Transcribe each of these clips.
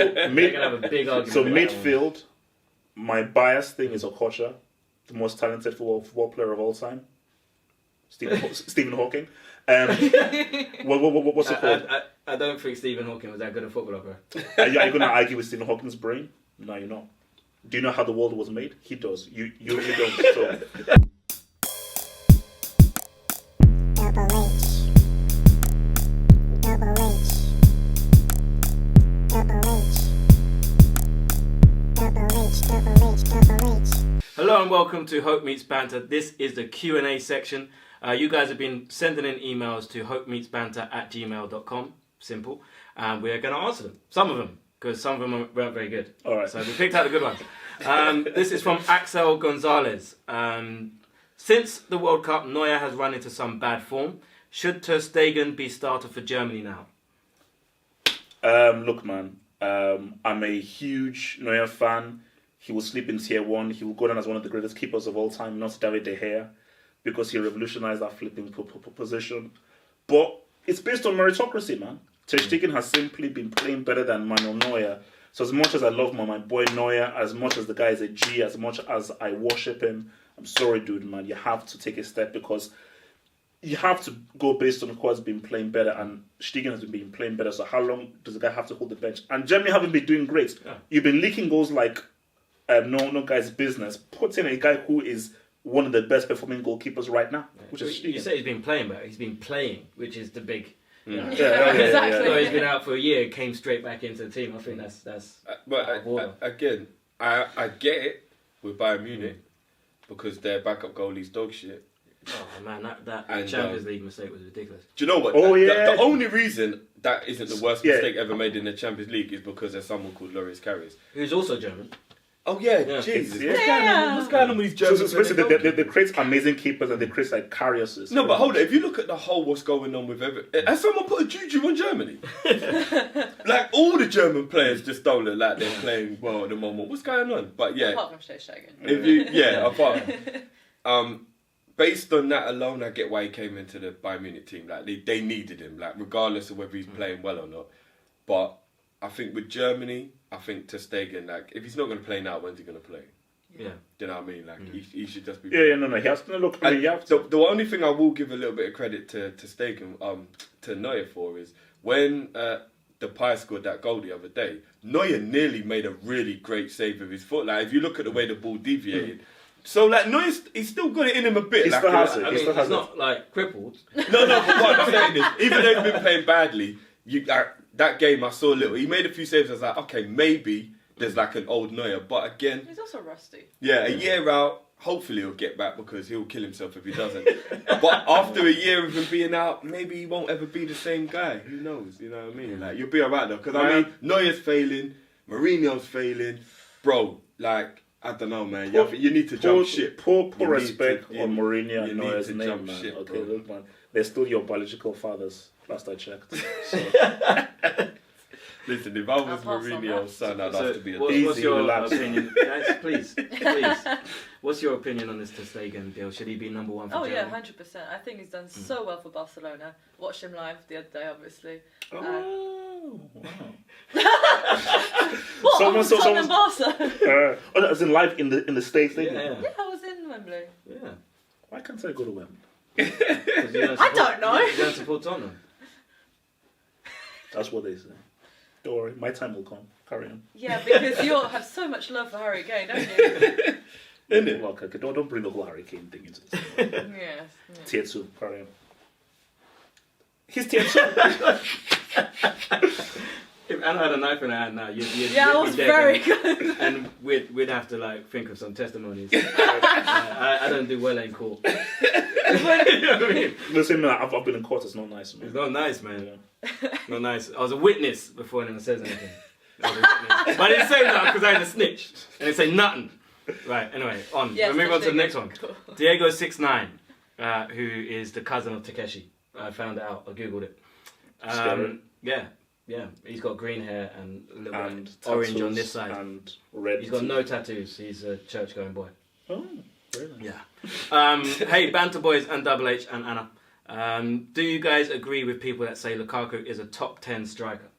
They're going to have a big argument. So midfield, my bias thing is Okocha, the most talented football player of all time. Stephen Hawking. What's it called? I don't think Stephen Hawking was that good a footballer. Are you going to argue with Stephen Hawking's brain? No, you're not. Do you know how the world was made? He does. You don't. So. Double H. Double H. Double H. Double H. Double H. Double H. Hello and welcome to Hope Meets Banter. This is the Q&A section. You guys have been sending in emails to hopemeetsbanter@gmail.com. Simple. And we're going to answer them. Some of them, because some of them weren't very good. All right. So we picked out the good ones. This is from Axel Gonzalez. Since the World Cup, Neuer has run into some bad form. Should Ter Stegen be starter for Germany now? Look, man. I'm a huge Neuer fan. He will sleep in tier 1. He will go down as one of the greatest keepers of all time, not David De Gea, because he revolutionized that flipping position. But it's based on meritocracy, man. Ter Stegen has simply been playing better than Manuel Neuer. So as much as I love my boy Neuer, as much as the guy is a G, as much as I worship him, I'm sorry, dude, man. You have to take a step because you have to go based on who has been playing better, and Stegen has been playing better. So how long does the guy have to hold the bench? And Germany haven't been doing great. Yeah. You've been leaking goals like no guy's business. Put in a guy who is one of the best performing goalkeepers right now, which is Stegen. You say he's been playing, but he's been playing, which is the big. Yeah. Exactly. So he's been out for a year, came straight back into the team. I think that's. But again, I get it with Bayern Munich because their backup goalie's dog shit. Oh man, that Champions League mistake was ridiculous. Do you know what? The only reason that isn't the worst mistake ever made in the Champions League is because there's someone called Loris Karius, who's also German. Oh yeah, Jesus. Yeah. What's going on with these Germans? So they create amazing keepers and they create like Kariuses. No, but hold on. If you look at the whole what's going on with everything, has someone put a juju on Germany? Like all the German players just don't look like they're playing well at the moment. What's going on? But yeah, apart from Stegen. If you apart. Based on that alone, I get why he came into the Bayern Munich team. Like they needed him, like regardless of whether he's playing well or not. But I think with Germany, I think Ter Stegen, like if he's not going to play now, when's he going to play? Yeah. Do you know what I mean? Like he should just be. No. He has to look. I mean, the only thing I will give a little bit of credit to Stegen, to Neuer for is when Depay scored that goal the other day. Neuer nearly made a really great save with his foot. Like if you look at the way the ball deviated. So like Neuer's, he's still got it in him a bit. He like, still has it. I mean, he's not like crippled. No, but what I'm saying is, even though he's been playing badly, that game I saw a little. He made a few saves. I was like, okay, maybe there's like an old Neuer, but again, He's also rusty. yeah, a year out. Hopefully he'll get back because he'll kill himself if he doesn't. But after a year of him being out, maybe he won't ever be the same guy. Who knows? You know what I mean? Like you'll be alright though. Because I mean, Neuer's failing, Mourinho's failing, bro. Like. I don't know, man. You need to jump ship. Poor respect on Mourinho and Neuer's name, jump man. ship, Okay, bro. look, man. They're still your biological fathers, last I checked. So. Listen, if I was I'll pass on Mourinho's son, I'd have to be a what's your relax. opinion? Guys, please. What's your opinion on this Ter Stegen deal? Should he be number one for Oh Germany? yeah, 100%. I think he's done so well for Barcelona. Watched him live the other day, obviously. Oh, wow. What? Tottenham Barca? As in live in the States, Yeah. Yeah, I was in Wembley. Yeah. Why can't I go to Wembley? I don't know. You don't support Tottenham. That's what they say. Don't worry, my time will come. Carry on. Yeah, because you all have so much love for Harry Kane, don't you? Isn't it? Well, okay, don't bring the whole Harry Kane thing into this. Yes. Tier 2, carry on. He's tier 2. If Anna had a knife in her hand now, you'd I was very good. good. And we'd have to like think of some testimonies. I don't do well in court. You know what I mean? Listen, man, I've been in court. It's not nice, man. It's not nice, man. Yeah. Not nice. I was a witness before anyone says anything. I was a witness. But I didn't say that because I had a snitch. I didn't say nothing. Right, anyway, on. Yes, We'll move on to the next one. Cool. Diego69, who is the cousin of Takeshi. I found it out. I googled it. Yeah. He's got green hair and a little bit orange on this side. And red. He's got no tattoos. He's a church-going boy. Oh, really? Yeah. Hey, Banter Boys and Double H and Anna. Do you guys agree with people that say Lukaku is a top 10 striker?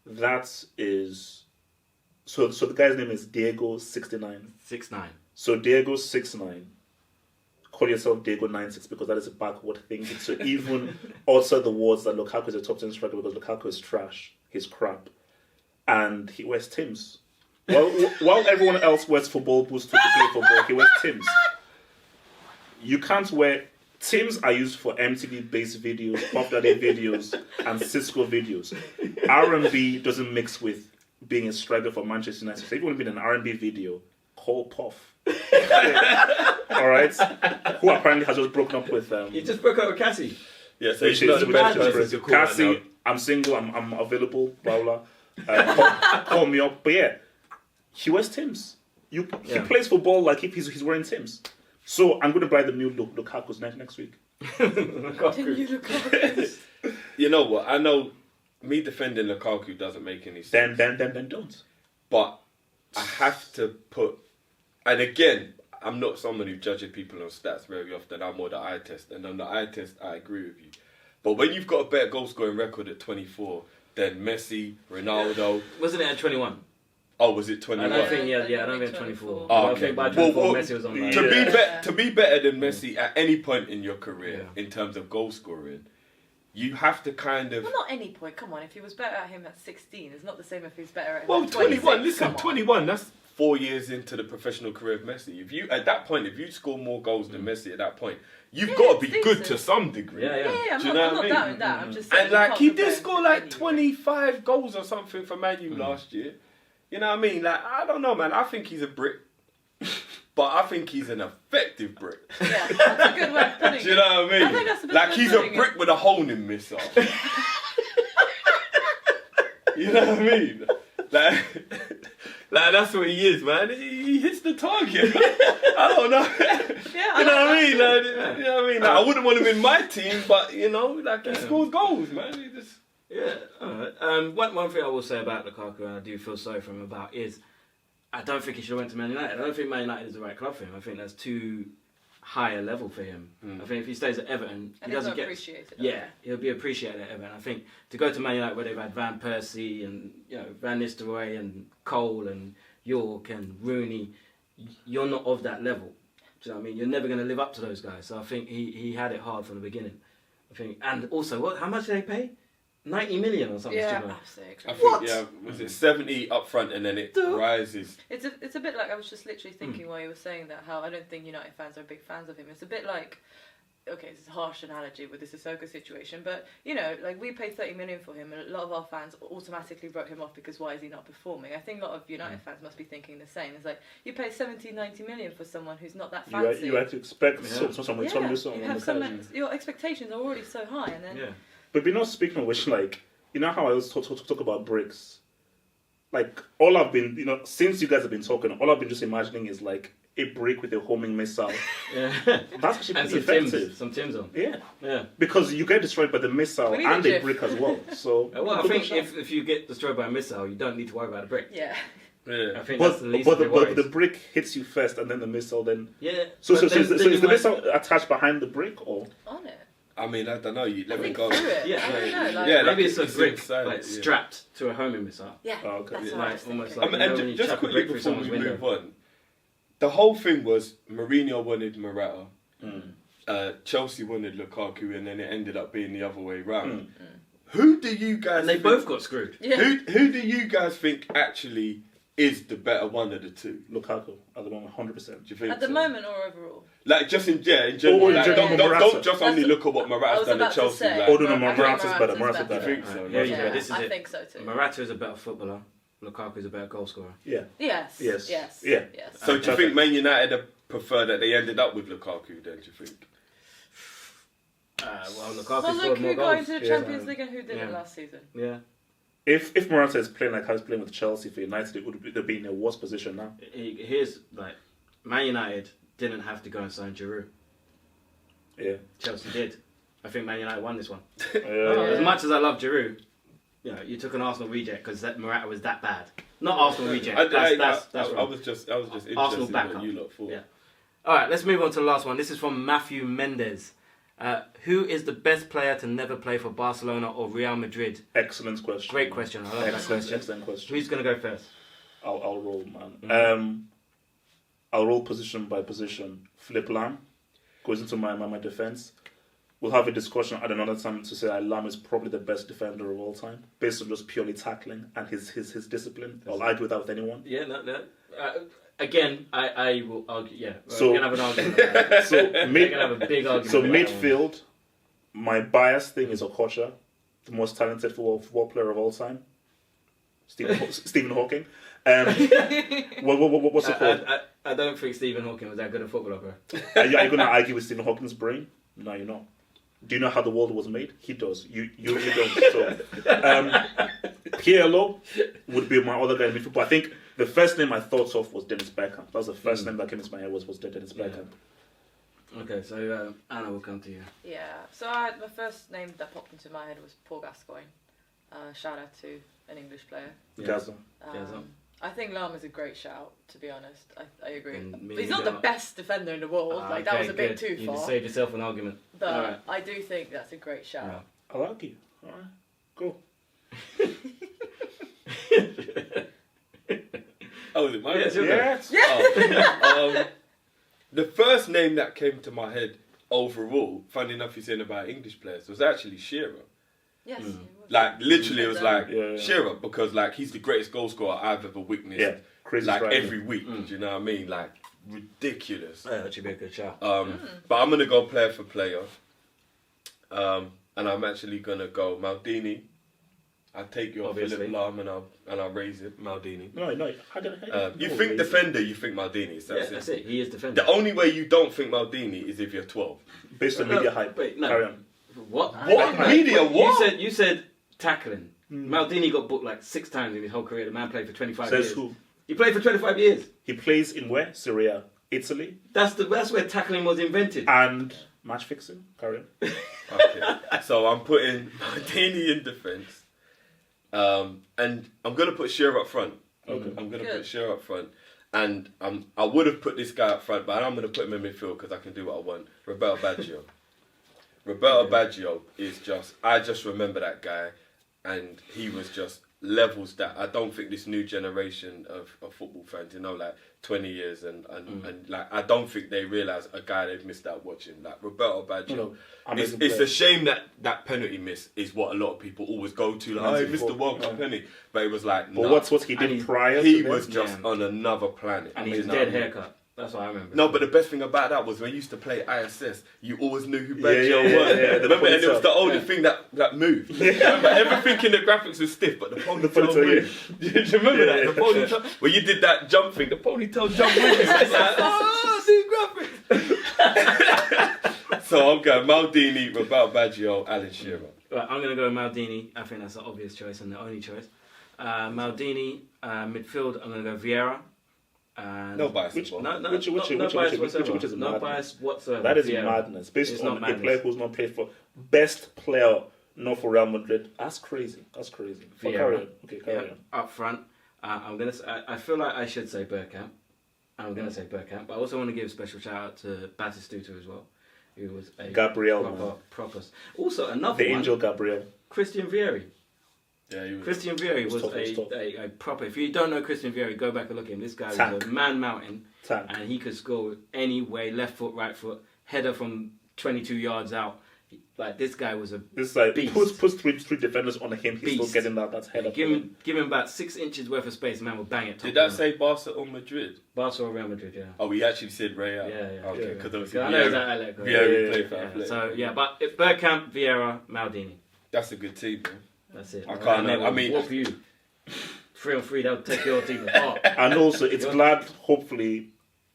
That is... So the guy's name is Diego69. 6'9". So Diego69. Call yourself Diego96 because that is a backward thinking. So even also the words that Lukaku is a top 10 striker because Lukaku is trash. He's crap. And he wears Timbs. While everyone else wears football boots to play football, he wears Timbs. You can't wear... Timbs are used for MTV-based videos, Pop Daddy videos, and Cisco videos. R&B doesn't mix with being a striker for Manchester United. So if you want to be in an R&B video, call Puff. All right? Who apparently has just broken up with... You just broke up with Cassie. Yeah, so which he's not is the best which is person to call right Cassie, now. I'm single, I'm available, blah, blah. Call me up. But yeah, he wears Timbs. He plays football like if he's wearing Timbs. So I'm going to buy the new Lukaku's next week. You know what? I know me defending Lukaku doesn't make any sense. Then don't. But I have to put... And again, I'm not someone who judges people on stats very often. I'm more the eye test. And on the eye test, I agree with you. But when you've got a better goal-scoring record at 24 than Messi, Ronaldo... Wasn't it at 21? Oh, was it 21? I don't think, I don't think 24. Oh, I okay. think by 24 Messi was on like... To be better than Messi at any point in your career, in terms of goal-scoring, you have to kind of... Well, not any point. Come on, if he was better at him at 16, it's not the same if he's better at him Well, at 26. 21. Listen, Come on. 21. That's 4 years into the professional career of Messi. If you at that point, if you score more goals than Messi at that point, you've got to be it's good decent. to some degree. Yeah. I'm Do you not, know I'm what I not mean? doubting that. I'm just saying. And like you he can't did compare score him like anyway. 25 goals or something for Man U last year. You know what I mean? Like I don't know, man. I think he's a brick, but I think he's an effective brick. Yeah, that's a good way of putting it. Do you know what I mean? I think that's the best Like way of he's a putting it. brick with a hole in missile. You know what I mean? Like that's what he is, man. He hits the target. I don't know. Yeah, You know what I mean? Like, Yeah. you know what I mean? Like, I wouldn't want him in my team, but you know, like he scores goals, man. He just... Yeah, alright. One thing I will say about Lukaku, and I do feel sorry for him about, is I don't think he should have went to Man United. I don't think Man United is the right club for him. I think that's too high a level for him. I think if he stays at Everton, And he he's doesn't not get... appreciated. Yeah, he'll be appreciated at Everton. I think to go to Man United where they've had Van Persie and Van Nistelrooy and Cole and York and Rooney, you're not of that level. Do you know what I mean? You're never going to live up to those guys. So I think he had it hard from the beginning. I think, and also, how much did they pay? 90 million or something. Yeah, stupid. absolutely. I think, was it 70 up front and then it rises? It's a bit like, I was just literally thinking while you were saying that, how I don't think United fans are big fans of him. It's a bit like, okay, this is a harsh analogy with the Sissoko situation, but like we paid 30 million for him, and a lot of our fans automatically wrote him off because why is he not performing? I think a lot of United fans must be thinking the same. It's like you pay 70, 90 million for someone who's not that fancy. You have to expect someone you have your expectations are already so high, and then But speaking of which, like, you know how I always talk about bricks? Like, all I've been, since you guys have been talking, all I've been just imagining is like a brick with a homing missile. Yeah. That's actually And pretty some effective. Some Timbs on. Yeah. Because you get destroyed by the missile We need and a a GIF. brick as well. So Well, I think if you get destroyed by a missile, you don't need to worry about a brick. yeah. Yeah. I think that's the least of your but worries. the brick hits you first and then the missile then... Yeah. So but is then the you might- missile attached behind the brick or... On it. I mean, I don't know. You let I me think go. through it. Yeah. I don't know. Like, Yeah, Maybe like, it's a it's brick, inside, like yeah. strapped to a homing missile. yeah. Oh, okay. That's Yeah. what I Like, was almost thinking. like- And when you just chuck a quickly brick through before we someone's move window. on, the whole thing was Mourinho wanted Morata, Chelsea wanted Lukaku, and then it ended up being the other way round. Who do you guys? And they think, both got screwed. Yeah. Who do you guys think actually is the better one of the two? Lukaku at the moment, 100%. Do you think At the so? moment or overall? Like just in general, Or in like, general, don't Morata. just only look at what I Morata's was done at about to Chelsea. say. Like, Oh, no, I think Morata's better. Morata's you better. think so? Yeah, Yeah, this is I it. think so too. Morata is a better footballer. Lukaku is a better goal scorer. Yeah. Yes. Yes. Yes. Yeah. Yes. So do you think Man United prefer that they ended up with Lukaku? Then do you think? Well, Lukaku Well, scored look more who got goals. into the Yeah. Champions League and who did Yeah. it last season. Yeah. If Morata is playing like how he's playing with Chelsea for United, they'd be in a worse position now. Here's like Man United didn't have to go and sign Giroud. Yeah. Chelsea did. I think Man United won this one. Yeah. As much as I love Giroud, you took an Arsenal reject because Morata was that bad. Not Arsenal reject. That's I wrong. was just interested Arsenal in backup. what you lot thought. Yeah. All right, let's move on to the last one. This is from Matthew Mendes. Who is the best player to never play for Barcelona or Real Madrid? Excellent question. Great question. I love that question. Excellent question. Who's going to go first? I'll roll, man. I'll roll position by position. Philipp Lahm goes into my defense. We'll have a discussion at another time to say that Lahm is probably the best defender of all time, based on just purely tackling and his discipline. I'll argue with that with anyone. Yeah, no. Again, I will argue. Yeah, So- we're gonna have an argument. About that. So We're gonna have a big argument. So about that one. midfield, my bias thing is Okocha, the most talented football player of all time. Stephen Hawking. What's it called? I don't think Stephen Hawking was that good a footballer, bro. Are you going to argue with Stephen Hawking's brain? No, you're not. Do you know how the world was made? He does. You don't. So, Pirlo would be my other guy in midfield. But I think the first name I thought of was Dennis Bergkamp. That was the first name that came into my head was Dennis Bergkamp. Okay, so Anna will come to you. Yeah. So the first name that popped into my head was Paul Gascoigne. Shout out to an English player. Gaza. Gaza. I think Lahm is a great shout, to be honest. I agree. And me But he's not the neither. best defender in the world. That was a bit too You far. just saved yourself an argument. But Alright. I do think that's a great shout. Yeah. I'll argue. All right. Go. Oh, is it mine? Yeah, it's your turn. Yeah. The first name that came to my head overall, funny enough, you're saying about English players, was actually Shearer. Yes. it was. Like literally, it was like Yeah. Shearer because like he's the greatest goal scorer I've ever witnessed. Yeah. Crazy Like striker. every week. Do you know what I mean? Like ridiculous. Yeah, that should be a good shout. But I'm gonna go player for player. And I'm actually gonna go Maldini. I take your Obviously. Philipp Lahm and I'll raise it Maldini. No. You think defender, you think Maldini. So Yeah, that's it. He is defender. The only way you don't think Maldini is if you're 12. Based on No, media hype. wait, no. Carry on. What? What? Media, what? You said tackling. Maldini got booked like 6 times in his whole career. The man played for 25 Says years. who? He played for 25 years. He plays in where? Syria, Italy, That's where tackling was invented. and match fixing. Carry on. Okay. So I'm putting Maldini in defence. And I'm going to put Shearer up front. Okay. I'm going to Good. put Shearer up front. And I would have put this guy up front, but I'm going to put him in midfield because I can do what I want. Roberto Baggio. Roberto Baggio is just... I just remember that guy. And he was just levels that I don't think this new generation of football fans, like 20 years and like I don't think they realise a guy they've missed out watching. Like Roberto Baggio. It's a shame that penalty miss is what a lot of people always go to. Like, oh, he missed the World Cup penalty. But it was like, But nah. what's what he did prior He to was this? just on another planet. And You his know dead what I mean? haircut. That's what I remember. No, but the best thing about that was when you used to play ISS, you always knew who Yeah, Baggio yeah, was. yeah, the Remember, and it was ponytail. the only thing that moved. Remember, everything in the graphics was stiff, but the ponytail ponytail, moved. Do you remember Yeah, that? The ponytail, when you did that jump thing, the ponytail jump with you. It's like, oh, the graphics. So I'm going Maldini, Roberto Baggio, Alan Shearer. Right, I'm going to go Maldini. I think that's the obvious choice and the only choice. Maldini, midfield, I'm going to go Vieira. And No bias. Which- involved. No Which bias whatsoever. is No madness. bias whatsoever. That is Vieira. madness. Based It's on not a madness. player who's not played for best player, not for Real Madrid. That's crazy. But Vieira. carry on. Okay, carry Yeah, on. up front. I'm gonna. I feel like I should say Bergkamp. I'm gonna say Bergkamp, but I also want to give a special shout out to Batistuta as well, who was a Gabriel, proper. Also another The one, angel Gabriel. Christian Vieri. Yeah, he was. Christian Vieri was tough, he was tough. a proper. If you don't know Christian Vieri, go back and look at him. This guy Tank. was a man mountain, Tank. and he could score any way, left foot, right foot, header from 22 yards out. Like this guy was a This is like beast. puts three defenders on him. He's still Beast. getting that header. give him about 6 inches worth of space. Man will bang it. top Did that corner. say Barca or Madrid? Barca or Real Madrid? Yeah. Oh, he actually said Real. Yeah. Okay, Yeah. because obviously I know Vieira- that Alec. Vieira Yeah, played for Yeah, Athletic. so yeah, but Bergkamp, Vieira, Maldini. That's a good team, man. That's it. I can't And know. they I will mean- whoop you 3-on-3. They'll take your team apart. And also, it's glad, hopefully,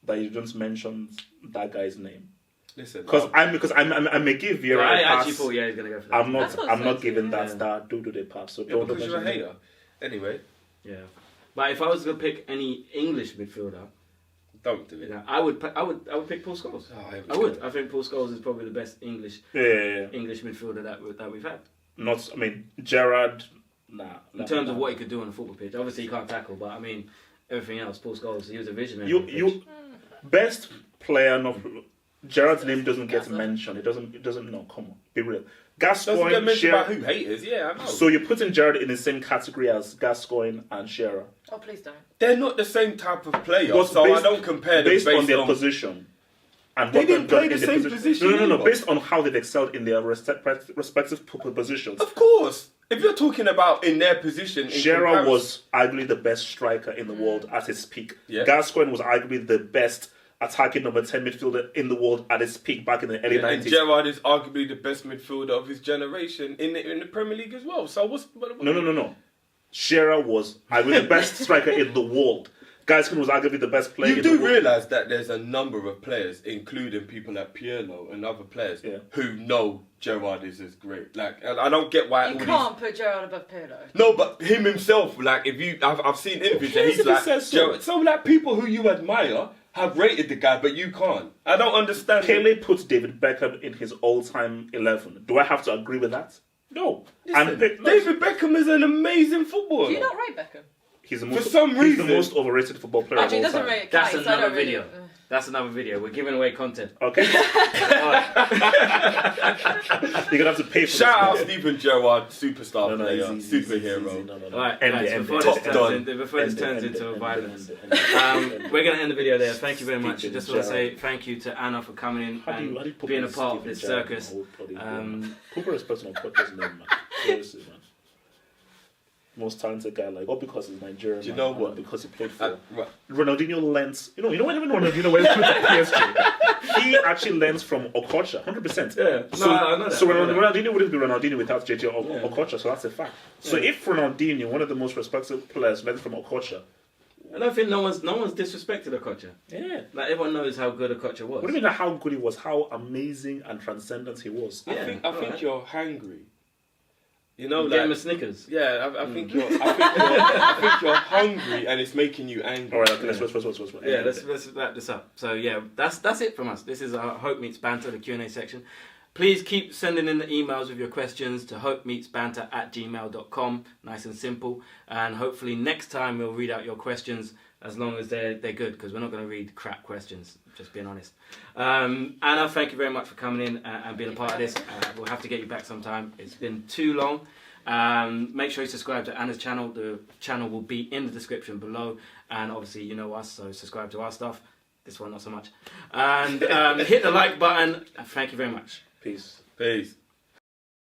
that you just mentioned that guy's name. Listen, Because I may give Vieira I a pass. actually thought he's gonna go for that. I'm That's what not I said, giving yeah. that star do the pass. So yeah, don't because you're a mention hater. Anyway, Yeah, but if I was gonna pick any English midfielder, don't do it. I would pick Paul Scholes. Oh, I would. I think Paul Scholes is probably the best English Yeah. midfielder that we've had Not. I mean, Gerrard. Nah. in terms of what he could do on a football pitch. Obviously, he can't tackle, but I mean everything else. Paul Scholes, he was a visionary. You best player not Gerrard's name doesn't get mentioned. It doesn't. No, come on, be real. Doesn't get Gascoigne, mentioned by Shearer. who? Haters? Yeah, I know. So you're putting Gerrard in the same category as Gascoigne and Shearer. Oh, please don't. They're not the same type of player, But so I don't compare them based on their position. And They what didn't they've done play the in their same position No. either. Based on how they've excelled in their respective positions. Of course. If you're talking about in their position, in Shearer comparison- was arguably the best striker in the world at his peak. Yeah. Gascoigne was arguably the best attacking number 10 midfielder in the world at his peak back in the early and 90s. Gerrard is arguably the best midfielder of his generation in the Premier League as well. So what No. Shearer was arguably the best striker in the world. Gascoigne was arguably the best player You in the do world. realise that there's a number of players, including people like Pirlo and other players, who know Gerrard is as great. Like, and I don't get why You all can't put Gerrard above Pirlo. No, but him himself, like, I've seen interviews and cares he's if he like, says so? Gerrard. So, like, people who you admire have rated the guy, but you can't. I don't understand. Pele put David Beckham in his all-time 11. Do I have to agree with that? No. Listen, David Beckham is an amazing footballer. Do you not rate Beckham? He's the For most, some he's reason- the most overrated football player Actually, he of all doesn't time. rate That's Kai, so I another don't really- video. That's another video. We're giving away content. Okay. You're gonna have to pay for Shout out this. Steven Gerrard, superstar No, player, easy, superhero. No. All right, End guys, it, end before it. this Top turns done. into violence, End it. we're going to end the video there. Thank you very much. I Steven just want to say Gerrard. thank you to Anna for coming in How do you and put being a this part of Steven this Gerrard circus. in the whole bloody Um, game? Put respect on podcast name, man. Seriously, man. Most talented guy, like, all because he's Nigerian. Do you man, know and what? Because he played for Right. Ronaldinho lens. You know when Ronaldinho went to PSG, he actually lens from Okocha, 100%. Yeah. So, No, I know that. so I know that. Ronaldinho wouldn't be Ronaldinho without JJ Okocha, so that's a fact. So if Ronaldinho, one of the most respected players, lens from Okocha, I don't think no one's disrespected Okocha. yeah. Like everyone knows how good Okocha was. What do you mean how good he was, how amazing and transcendent he was? I think you're hangry. You know, Get him a like, Snickers. yeah, I think I think you're hungry, and it's making you angry. Alright, okay, let's Yeah, let's wrap this up. So yeah, that's it from us. This is our Hope Meets Banter, the Q&A section. Please keep sending in the emails with your questions to hopemeetsbanter@gmail.com. Nice and simple. And hopefully next time we'll read out your questions as long as they're good, because we're not going to read crap questions, just being honest. Anna, thank you very much for coming in and being a part of this. We'll have to get you back sometime. It's been too long. Make sure you subscribe to Anna's channel. The channel will be in the description below. And obviously you know us, so subscribe to our stuff. This one not so much. And hit the like button. Thank you very much. Peace. Peace.